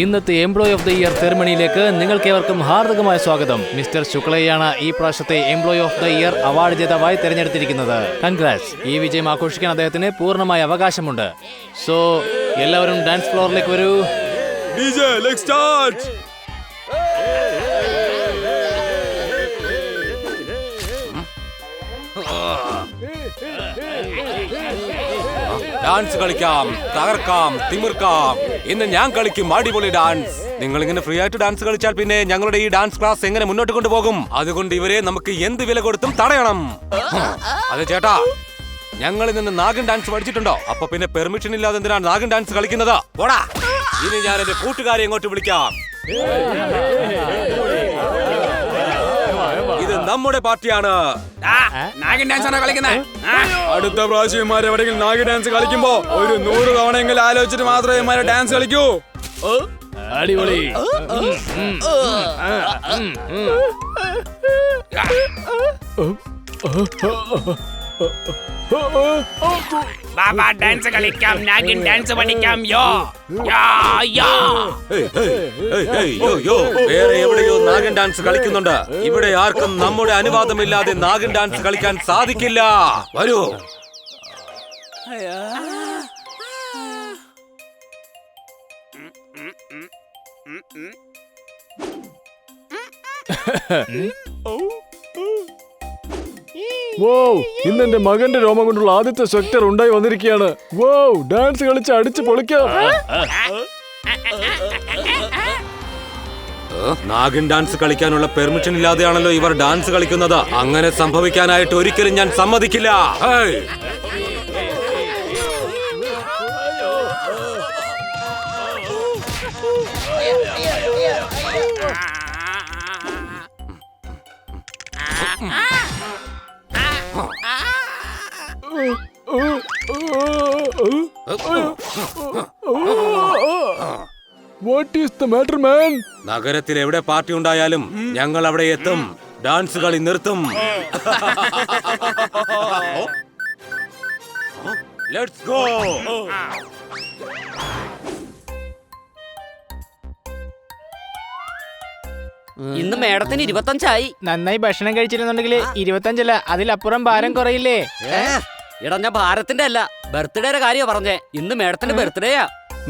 ഇന്നത്തെ employee of the year സെറിമണിയിലേക്ക് നിങ്ങൾക്കേവർക്കും ഹാർദികമായ സ്വാഗതം. മിസ്റ്റർ ശുക്ലയാണ് ഈ പ്രാവശ്യത്തെ employee of the year award ജേതാവായി തെരഞ്ഞെടുത്തിരിക്കുന്നത്. കൺഗ്രാറ്റ്സ്. ഈ വിജയം ആഘോഷിക്കാൻ അദ്ദേഹത്തിന് പൂർണ്ണമായ അവകാശമുണ്ട്. സോ എല്ലാവരും ഡാൻസ് ഫ്ലോറിലേക്ക് വരൂ. DJ, let's start. ഡാൻസ് കളിക്കാം, തകർക്കാം, തിമിർക്കാം. ഇന്ന് ഞാൻ കളിക്കും അടിപൊളി ഡാൻസ്. നിങ്ങൾ ഇങ്ങനെ ഫ്രീ ആയിട്ട് ഡാൻസ് കളിച്ചാൽ പിന്നെ ഞങ്ങളുടെ ഈ ഡാൻസ് ക്ലാസ് എങ്ങനെ മുന്നോട്ട് കൊണ്ടുപോകും? അതുകൊണ്ട് ഇവരെ നമുക്ക് എന്ത് വില കൊടുത്തും തടയണം. അതെ ചേട്ടാ, ഞങ്ങളിൽ നിന്ന് നാഗൻ ഡാൻസ് പഠിച്ചിട്ടുണ്ടോ? അപ്പൊ പിന്നെ പെർമിഷൻ ഇല്ലാതെ എന്തിനാണ് നാഗൻ ഡാൻസ് കളിക്കുന്നത്? പോടാ. ഇനി ഞാൻ എന്റെ കൂട്ടുകാരെ ഇങ്ങോട്ട് വിളിക്കാം. ഇത് നമ്മുടെ പാർട്ടിയാണ്. നാഗൻ ഡാൻസ് ആണോ കളിക്കുന്നത്? അടുത്ത പ്രാവശ്യം ഇമാരെ എവിടെയെങ്കിലും നാഗൻ ഡാൻസ് കളിക്കുമ്പോ ഒരു 100 തവണയെങ്കിലും ആലോചിച്ചിട്ട് മാത്രമേ ഇമാരെ ഡാൻസ് കളിക്കൂ. അടിപൊളി. ബാബാ ഡാൻസ് കളിക്കാം, നാഗിൻ ഡാൻസ് പഠിക്കാം. യോ വേറെ എവിടെയോ നാഗൻ ഡാൻസ് കളിക്കുന്നുണ്ട്. ഇവിടെ ആർക്കും നമ്മുടെ അനുവാദമില്ലാതെ നാഗൻ ഡാൻസ് കളിക്കാൻ സാധിക്കില്ല. വരൂ. ഇന്നെന്റെ മകന്റെ രോമം കൊണ്ടുള്ള ആദ്യത്തെ സെക്ടർ ഉണ്ടായി വന്നിരിക്കുകയാണ്. ഡാൻസ് കളിച്ച് അടിച്ച് പൊളിക്കാം. നാഗൻ ഡാൻസ് കളിക്കാനുള്ള പെർമിഷൻ ഇല്ലാതെയാണല്ലോ ഇവർ ഡാൻസ് കളിക്കുന്നത്. അങ്ങനെ സംഭവിക്കാനായിട്ട് ഒരിക്കലും ഞാൻ സമ്മതിക്കില്ല. What is the matter, man? നഗരത്തിൽ എവിടെ പാർട്ടി ഉണ്ടായാലും ഞങ്ങൾ അവിടെ എത്തും. ഡാൻസ് കളി നിർത്തും. Let's go. ഇന്ന് മേഡത്തിന് 25 നന്നായി ഭക്ഷണം കഴിച്ചിരുന്നുണ്ടെങ്കിൽ 25 അതിലപ്പുറം ഭാരം കുറയില്ലേ? എടാ, ഞാൻ ഭാരത്തിന്റെ അല്ല, ബർത്ത്ഡേയുടെ കാര്യമാ പറഞ്ഞേ. ഇന്ന് മേഡത്തിന്റെ ബർത്ത്ഡേയാ.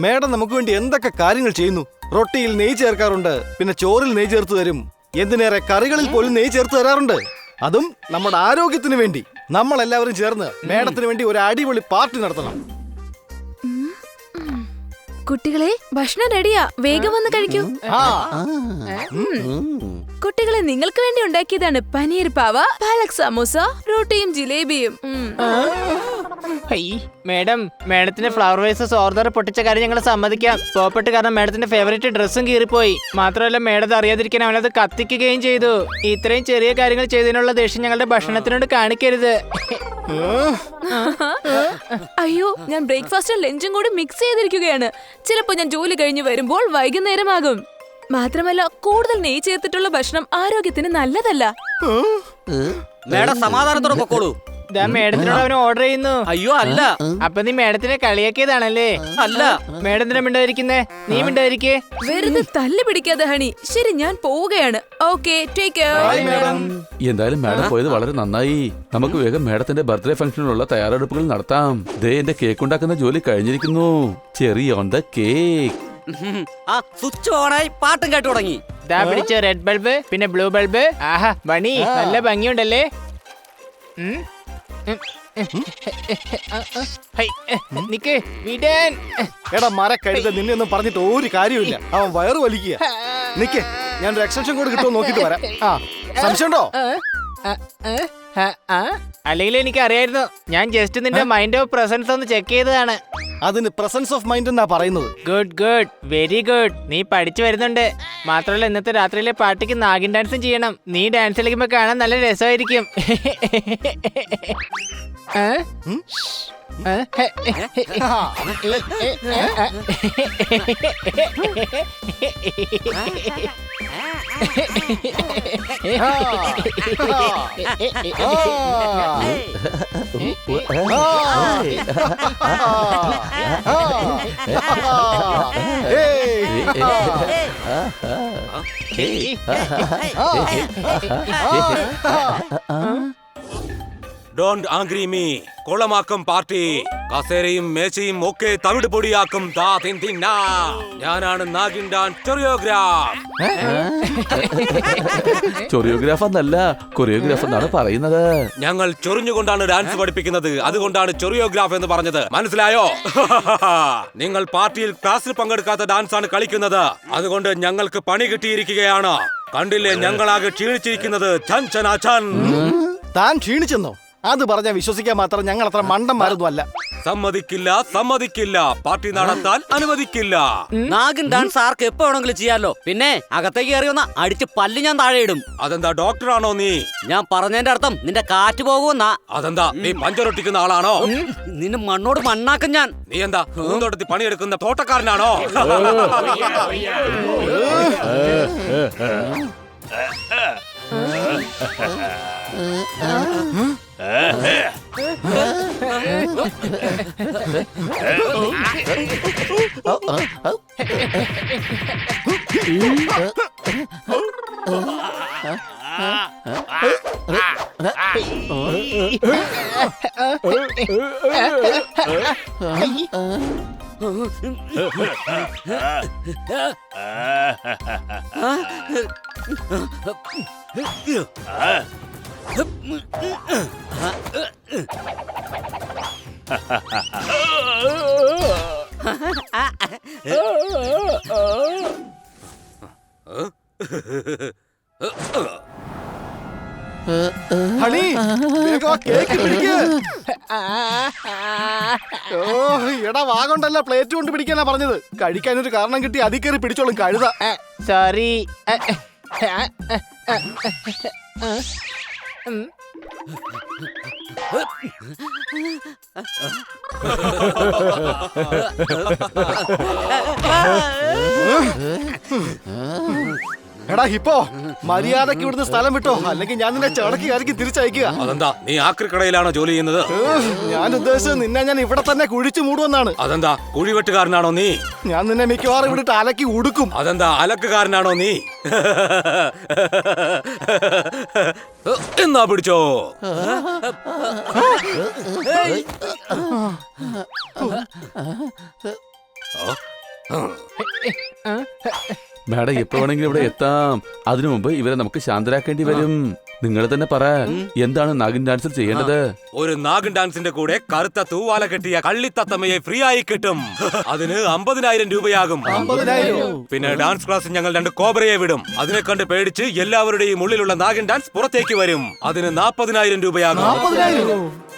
മേഡം നമുക്ക് വേണ്ടി എന്തൊക്കെ കാര്യങ്ങൾ ചെയ്യുന്നു. റൊട്ടിയിൽ നെയ്യ് ചേർക്കാറുണ്ട്, പിന്നെ ചോറിൽ നെയ്യ് ചേർത്ത് തരും. എന്തിനേറെ കറികളിൽ പോലും നെയ്യ് ചേർത്ത് തരാറുണ്ട്. അതും നമ്മുടെ ആരോഗ്യത്തിന് വേണ്ടി. നമ്മൾ എല്ലാവരും ചേർന്ന് മേഡത്തിന് വേണ്ടി ഒരു അടിപൊളി പാർട്ടി നടത്തണം. കുട്ടികളെ, ഭക്ഷണം റെഡിയാ, വേഗം വന്ന് കഴിക്കൂ. കുട്ടികളെ, നിങ്ങൾക്ക് വേണ്ടി ഉണ്ടാക്കിയതാണ് പനീർ പാവ, പാലക് സമോസ, റൊട്ടിയും ജിലേബിയും. മേഡം, മേഡത്തിന്റെ ഫ്ലവർ വേസസ് ഓർഡർ പൊട്ടിച്ച കാര്യം ഞങ്ങൾ സമ്മതിക്കാം. പോപ്പട്ട് കാരണം മേഡത്തിന്റെ ഫേവറേറ്റ് ഡ്രസ്സും കീറിപ്പോയി. മാത്രമല്ല മേഡത്തെ അറിയാതിരിക്കാൻ അവനത് കത്തിക്കുകയും ചെയ്തു. ഇത്രയും ചെറിയ കാര്യങ്ങൾ ചെയ്തതിനുള്ള ദേഷ്യം ഞങ്ങളുടെ ഭക്ഷണത്തിനോട് കാണിക്കരുത്. അയ്യോ, ഞാൻ ബ്രേക്ക്ഫാസ്റ്റും ലഞ്ചും കൂടി മിക്സ് ചെയ്തിരിക്കുകയാണ്. ചിലപ്പോ ഞാൻ ജോലി കഴിഞ്ഞ് വരുമ്പോൾ വൈകുന്നേരമാകും. മാത്രമല്ല, കൂടുതൽ നെയ്യ് ചേർത്തിട്ടുള്ള ഭക്ഷണം ആരോഗ്യത്തിന് നല്ലതല്ല. മേഡം സമാധാനത്തോടെ പൊക്കോളൂ. മേഡത്തിനോട് അവന് ഓർഡർ ചെയ്യുന്നു. അയ്യോ അല്ല. അപ്പൊ നീ മേഡത്തിനെ കളിയാക്കിയതാണല്ലേ? അല്ല. മേഡത്തിനെ മിണ്ടായിരിക്കുന്നേ? നീ മിണ്ടായിരിക്കേ. വെറുതെ തല്ല് പിടിക്കാതെ ഹണി. ശരി, ഞാൻ പോവുകയാണ്. Okay, take care. എന്തായാലും മാഡം പോയത് വളരെ നന്നായി. നമുക്ക് വേഗം മാഡത്തിന്റെ ബർത്ത്ഡേ ഫംഗ്ഷനിലുള്ള തയ്യാറെടുപ്പുകൾ നടത്താം. ദേ എന്റെ കേക്ക് ഉണ്ടാക്കുന്ന ജോലി കഴിഞ്ഞിരിക്കുന്നു. Cherry on the cake. Switch ഓണായി പാട്ടും കേട്ടു തുടങ്ങി. ദാ പിടിച്ച റെഡ് ബൾബ്, പിന്നെ ബ്ലൂ ബൾബ്. ആഹാ, ബണി നല്ല ഭംഗിയുണ്ടല്ലേ. നിക്ക് വിടാൻ. എടാ മരക്കഴുത, നിന്നെ ഒന്നും പറഞ്ഞിട്ട് ഒരു കാര്യമില്ല. അവൻ വയറ് വലിക്കുക. നിക്ക്, ഞാനൊരു എക്സ്റ്റൻഷൻ കോഡ് കിട്ടുമോ നോക്കിട്ട് വരാം. സംശയമുണ്ടോ? അല്ലെങ്കിൽ എനിക്ക് അറിയായിരുന്നു. ഞാൻ ജസ്റ്റ് നിന്റെ മൈൻഡ് ഓഫ് പ്രസൻസ് ഒന്ന് ചെക്ക് ചെയ്തതാണ്. അതിന് പ്രസൻസ് ഓഫ് മൈൻഡ് എന്നാ പറയുന്നത്. Good good, very good. നീ പഠിച്ചു വരുന്നുണ്ട്. മാത്രമല്ല ഇന്നത്തെ രാത്രിയിലെ പാർട്ടിക്ക് നാഗിൻ ഡാൻസും ചെയ്യണം. നീ ഡാൻസ് കളിക്കുമ്പോ കാണാൻ നല്ല രസമായിരിക്കും. Don't angry me. കൊളമാക്കും പാർട്ടി. കസേരയും മേശയും ഒക്കെ തവിട് പൊടിയാക്കും. ഞാനാണ് നാഗിൻ ഡാൻസ് കൊറിയോഗ്രാഫ്. കൊറിയോഗ്രാഫ് എന്നല്ല, കൊറിയോഗ്രാഫ് എന്നാണ് പറയുന്നത്. ഞങ്ങൾ ചൊറിഞ്ഞുകൊണ്ടാണ് ഡാൻസ് പഠിപ്പിക്കുന്നത്. അതുകൊണ്ടാണ് കൊറിയോഗ്രാഫ് എന്ന് പറഞ്ഞത്. മനസ്സിലായോ? നിങ്ങൾ പാർട്ടിയിൽ ക്ലാസ്സിൽ പങ്കെടുക്കാത്ത ഡാൻസ് ആണ് കളിക്കുന്നത്. അതുകൊണ്ട് ഞങ്ങൾക്ക് പണി കിട്ടിയിരിക്കുകയാണ്. കണ്ടില്ലേ, ഞങ്ങളാകെ ക്ഷീണിച്ചിരിക്കുന്നത്. താൻ ക്ഷീണിച്ചെന്നോ? അത് പറഞ്ഞാൽ വിശ്വസിക്കാൻ മാത്രം ഞങ്ങൾ അത്ര മണ്ടന്മാരൊന്നും അല്ല. സമ്മതിക്കില്ല, സമ്മതിക്കില്ല. പാർട്ടി നടത്താൻ അനുവദിക്കില്ല. നാഗിൻ ഡാൻസ് ആർക്ക് എപ്പോ വേണമെങ്കിലും ചെയ്യാലോ. പിന്നെ അകത്തേക്ക് കയറി വന്ന അടിച്ച് പല്ല് ഞാൻ താഴെ ഇടും. അതെന്താ, ഡോക്ടറാണോ നീ? ഞാൻ പറഞ്ഞതിന്റെ അർത്ഥം നിന്റെ കാറ്റ് പോകുമെന്നാ. അതെന്താ, നീ പഞ്ചറൊട്ടിക്കുന്ന ആളാണോ? നിന്നെ മണ്ണോട് മണ്ണാക്കും ഞാൻ. നീ എന്താ പൂന്തോട്ടത്തിൽ പണിയെടുക്കുന്ന തോട്ടക്കാരനാണോ? ഹണി, വേഗം ആ കേക്ക് പിടിക്ക്. എടാ, വാഗോണ്ടല്ല പ്ലേറ്റ് കൊണ്ട് പിടിക്കാനാ പറഞ്ഞത്. കഴിക്കാനൊരു കാരണം കിട്ടി അതി കയറി പിടിച്ചോളും കഴുത. സോറി. എടാ ഹിപ്പോ, മര്യാദക്ക് ഇവിടുന്ന് സ്ഥലം വിട്ടോ, അല്ലെങ്കിൽ ഞാൻ നിന്നെ ചടക്കി കരക്കി തിരിച്ചയക്കുക. അതെന്താ, നീ ആക്രിക്കടയിലാണോ ജോലി ചെയ്യുന്നത്? ഞാൻ ഉദ്ദേശിച്ചത് നിന്നെ ഞാൻ ഇവിടെ തന്നെ കുഴിച്ചു മൂടുമെന്നാണ്. അതെന്താ, കുഴിവെട്ടുകാരനാണോ നീ? ഞാൻ നിന്നെ മിക്കവാറും ഇവിടിട്ട് അലക്കി ഉടുക്കും. അതെന്താ, അലക്കുകാരനാണോ നീ? എന്നാ പിടിച്ചോ. മാഡം എപ്പോ വേണമെങ്കിലും ഇവിടെ എത്താം. അതിനു മുമ്പ് ഇവരെ നമുക്ക് ശാന്തരാക്കേണ്ടി വരും. നിങ്ങൾ തന്നെ പറ, എന്താണ് നാഗിൻ ഡാൻസിൽ ചെയ്യേണ്ടത്? ഒരു നാഗിൻ ഡാൻസിന്റെ കൂടെ കറുത്ത തൂവാല കെട്ടിയ കള്ളിത്തത്തമ്മയെ ഫ്രീ ആയി കിട്ടും. അതിന് 50,000 രൂപയാകും. പിന്നെ ഡാൻസ് ക്ലാസ്സിൽ ഞങ്ങൾ 2 കോബ്രയെ വിടും. അതിനെ കണ്ട് പേടിച്ച് എല്ലാവരുടെയും ഉള്ളിലുള്ള നാഗിൻ ഡാൻസ് പുറത്തേക്ക് വരും. അതിന് 40,000 രൂപയാകും.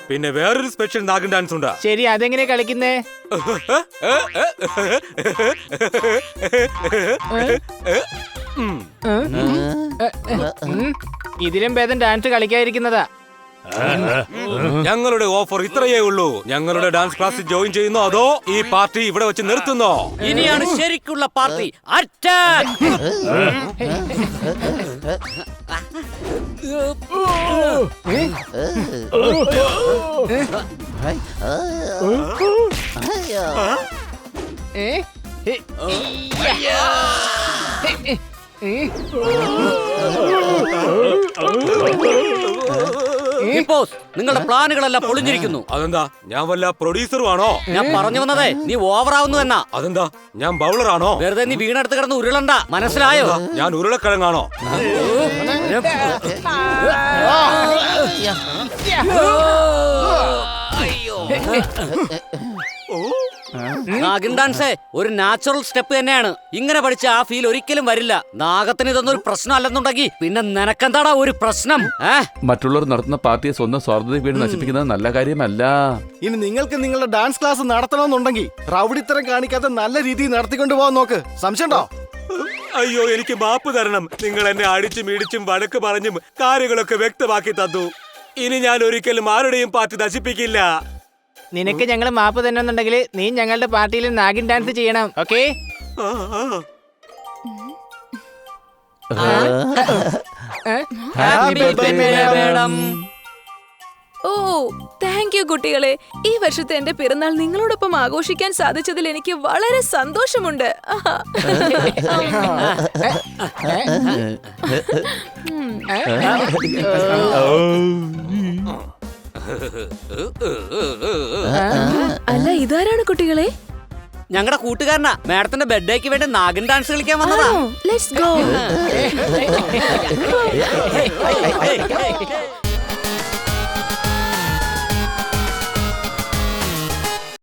പിന്നെ വേറൊരു സ്പെഷ്യൽ നാഗിൻ ഡാൻസ് ഉണ്ട്. ശരി, അതെങ്ങനെ കളിക്കുന്നേ? ഇതിലും ഭേദം ഡാൻസ് കളിക്കാതിരിക്കുന്നതാ. ഞങ്ങളുടെ ഓഫർ ഇത്രയേ ഉള്ളൂ. ഞങ്ങളുടെ ഡാൻസ് ക്ലാസ്സിൽ ജോയിൻ ചെയ്യുന്നോ അതോ ഈ പാർട്ടി ഇവിടെ വെച്ച് നിർത്തുന്നോ? ഇനിയാണ് ശരിക്കുള്ള പാർട്ടി. അറ്റാക്ക്! നിങ്ങളുടെ പ്ലാനുകളെല്ലാം പൊളിഞ്ഞിരിക്കുന്നു. അതെന്താ, ഞാൻ വല്ല പ്രൊഡ്യൂസറും ആണോ? ഞാൻ പറഞ്ഞു വന്നതേ, നീ ഓവറാവുന്നു എന്നാ. അതെന്താ, ഞാൻ ബൗളറാണോ? വെറുതെ നീ വീണെടുത്ത് കിടന്ന് ഉരുളണ്ട, മനസ്സിലായോ? ഞാൻ ഉരുളക്കിഴങ്ങാണോ? നാഗിൻ ഡാൻസ് ഒരു നാച്ചുറൽ സ്റ്റെപ്പ് തന്നെയാണ്. ഇങ്ങനെ പഠിച്ച ആ ഫീൽ ഒരിക്കലും വരില്ല. നാഗത്തിന് ഇതൊന്നും ഒരു പ്രശ്നം അല്ലെന്നുണ്ടെങ്കിൽ പിന്നെ നിനക്കെന്താടാ ഒരു പ്രശ്നം? മറ്റുള്ളവർ നടത്തുന്ന പാർട്ടിയെ സ്വന്തം സ്വാർത്ഥതയ്ക്ക് വേണ്ടി നശിപ്പിക്കുന്നത് നല്ല കാര്യമല്ല. ഇനി നിങ്ങൾക്ക് നിങ്ങളുടെ ഡാൻസ് ക്ലാസ് നടത്തണമെന്നുണ്ടെങ്കിൽ റൗഡിത്തരം കാണിക്കാതെ നല്ല രീതിയിൽ നടത്തിക്കൊണ്ട് പോകാൻ നോക്ക്. സംശയമുണ്ടോ? അയ്യോ, എനിക്ക് മാപ്പ് തരണം. നിങ്ങൾ എന്നെ അടിച്ചും ഇടിച്ചും വഴക്ക് പറഞ്ഞും കാര്യങ്ങളൊക്കെ വ്യക്തമാക്കി തന്നു. ഇനി ഞാൻ ഒരിക്കലും ആരുടെയും പാർട്ടി നശിപ്പിക്കില്ല. നിനക്ക് ഞങ്ങൾ മാപ്പ് തന്നെന്നുണ്ടെങ്കിൽ നീ ഞങ്ങളുടെ പാർട്ടിയിൽ നാഗിൻ ഡാൻസ് ചെയ്യണം. ഓക്കേ? Happy birthday madam. ഓ താങ്ക് യു കുട്ടികളെ. ഈ വർഷത്തെ എന്റെ പിറന്നാൾ നിങ്ങളോടൊപ്പം ആഘോഷിക്കാൻ സാധിച്ചതിൽ എനിക്ക് വളരെ സന്തോഷമുണ്ട്. അല്ല ഇതാരാണ് കുട്ടികളെ? ഞങ്ങളുടെ കൂട്ടുകാരനാ. മാഡത്തിന്റെ ബർത്ത്ഡേക്ക് വേണ്ടി നാഗിൻ ഡാൻസ് കളിക്കാൻ വന്നതാ. Let's go.